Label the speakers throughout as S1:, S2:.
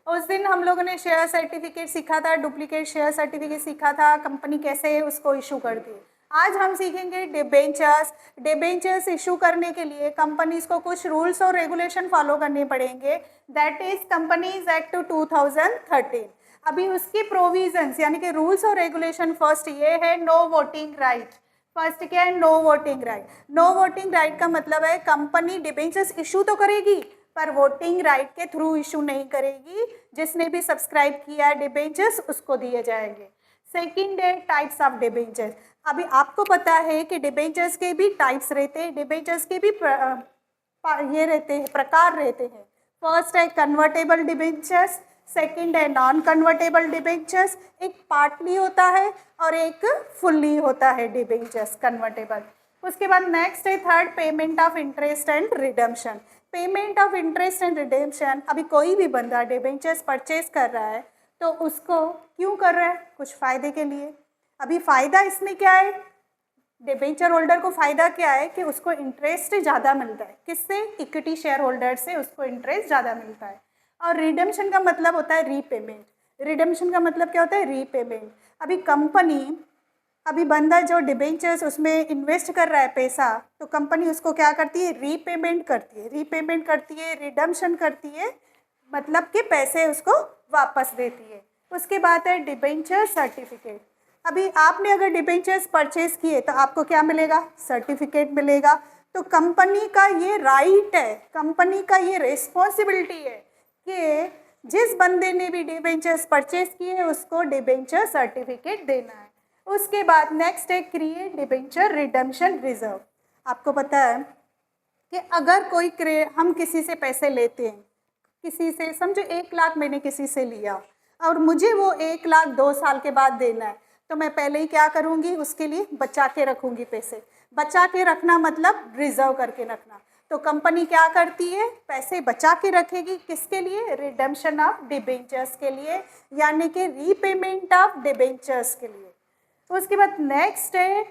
S1: उस दिन हम लोगों ने शेयर सर्टिफिकेट सीखा था, डुप्लीकेट शेयर सर्टिफिकेट सीखा था, कंपनी कैसे उसको इशू करती है। आज हम सीखेंगे डिबेंचर्स। डिबेंचर्स इशू करने के लिए कंपनीज को कुछ रूल्स और रेगुलेशन फॉलो करने पड़ेंगे, दैट इज कंपनीज एक्ट 2013। अभी उसकी प्रोविजंस यानी कि रूल्स और रेगुलेशन, फर्स्ट ये है नो वोटिंग राइट। फर्स्ट क्या है? No voting right. No voting right का मतलब है कंपनी डिबेंचर्स इशू तो करेगी पर वोटिंग राइट के थ्रू इशू नहीं करेगी। जिसने भी सब्सक्राइब किया डिबेंचर्स उसको दिए जाएंगे। सेकंड है टाइप्स ऑफ डिबेंचर्स। अभी आपको पता है कि डिबेंचर्स के भी टाइप्स रहते हैं, डिबेंचर्स के भी ये रहते हैं, प्रकार रहते हैं। फर्स्ट है कन्वर्टेबल डिबेंचर्स, सेकंड है नॉन कन्वर्टेबल डिबेंचर्स। एक पार्टली होता है और एक फुल्ली होता है डिबेंचर्स कन्वर्टेबल। उसके बाद नेक्स्ट है third payment of interest and redemption. Payment of interest and redemption, अभी कोई भी बंदा डिबेंचर्स परचेज कर रहा है तो उसको क्यों कर रहा है? कुछ फ़ायदे के लिए। अभी फ़ायदा इसमें क्या है? डिबेंचर होल्डर को फ़ायदा क्या है कि उसको इंटरेस्ट ज़्यादा मिलता है। किससे? इक्विटी शेयर होल्डर से उसको इंटरेस्ट ज़्यादा मिलता है। और रिडेम्पशन का मतलब होता है रीपेमेंट। रिडेम्पशन का मतलब क्या होता है? रीपेमेंट। अभी कंपनी, अभी बंदा जो डिबेंचर्स उसमें इन्वेस्ट कर रहा है पैसा, तो कंपनी उसको क्या करती है? रीपेमेंट करती है। रीपेमेंट करती है, रिडम्पशन करती है, मतलब कि पैसे उसको वापस देती है। उसके बाद है डिबेंचर सर्टिफिकेट। अभी आपने अगर डिबेंचर्स परचेज किए तो आपको क्या मिलेगा? सर्टिफिकेट मिलेगा। तो कंपनी का ये राइट है, कंपनी का ये रिस्पॉन्सिबिलिटी है कि जिस बंदे ने भी डिबेंचर्स परचेज किए उसको डिबेंचर सर्टिफिकेट देना है। उसके बाद नेक्स्ट है क्रिएट डिबेंचर रिडम्पशन रिजर्व। आपको पता है कि अगर कोई हम किसी से पैसे लेते हैं, किसी से समझो 1 लाख मैंने किसी से लिया और मुझे वो 1 लाख 2 साल के बाद देना है, तो मैं पहले ही क्या करूँगी? उसके लिए बचा के रखूँगी पैसे। बचा के रखना मतलब रिजर्व करके रखना। तो कंपनी क्या करती है? पैसे बचा के रखेगी। किसके लिए? रिडम्पशन ऑफ डिबेंचर्स के लिए, यानी कि रीपेमेंट ऑफ डिबेंचर्स के लिए। उसके बाद नेक्स्ट है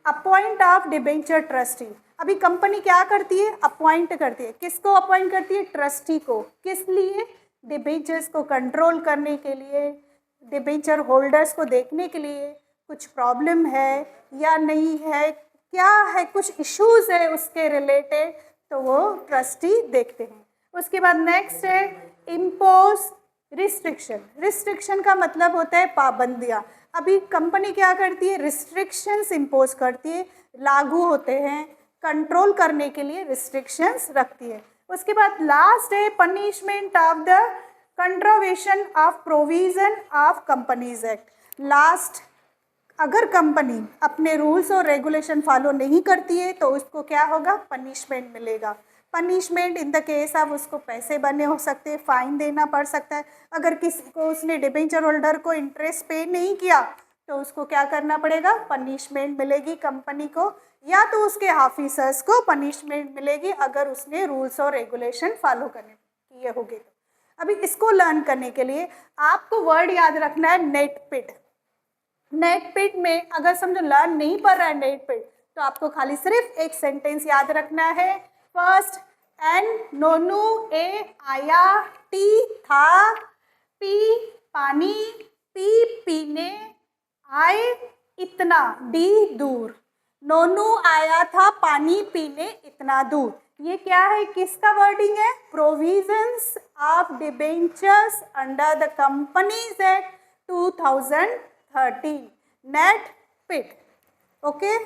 S1: अपॉइंट ऑफ डिबेंचर ट्रस्टी। अभी कंपनी क्या करती है? अपॉइंट करती है। किसको अपॉइंट करती है? ट्रस्टी को। किस लिए? डिबेंचर्स को कंट्रोल करने के लिए, डिबेंचर होल्डर्स को देखने के लिए कुछ प्रॉब्लम है या नहीं है, क्या है, कुछ इश्यूज है उसके रिलेटेड, तो वो ट्रस्टी देखते हैं। उसके बाद नेक्स्ट है इम्पोज रिस्ट्रिक्शन। रिस्ट्रिक्शन का मतलब होता है पाबंदियाँ। अभी कंपनी क्या करती है? रिस्ट्रिक्शंस इम्पोज करती है, लागू होते हैं, कंट्रोल करने के लिए रिस्ट्रिक्शंस रखती है। उसके बाद लास्ट है punishment of the contravention of provision of companies act. Last, अगर कंपनी अपने रूल्स और रेगुलेशन फॉलो नहीं करती है तो उसको क्या होगा? पनिशमेंट मिलेगा। Punishment in the case of उसको पैसे बने हो सकते हैं, फाइन देना पड़ सकता है। अगर किसी को उसने डिबेंचर होल्डर को इंटरेस्ट पे नहीं किया तो उसको क्या करना पड़ेगा? पनिशमेंट मिलेगी कंपनी को, या तो उसके ऑफिसर्स को पनिशमेंट मिलेगी अगर उसने रूल्स और रेगुलेशन फॉलो करने किए होंगे। अभी इसको लर्न करने के लिए आपको वर्ड याद रखना है नेटपिट। नेटपिट में अगर समझो लर्न नहीं पड़ रहा है नेटपिट, तो आपको खाली सिर्फ एक सेंटेंस याद रखना है। फर्स्ट, एन नोनू, ए आया, टी था, पी पानी, पी पीने, आए इतना, डी दूर। नोनू आया था पानी पीने इतना दूर। ये क्या है? किसका वर्डिंग है? Provisions of debentures under the companies act 2013, नेट पिट। ओके।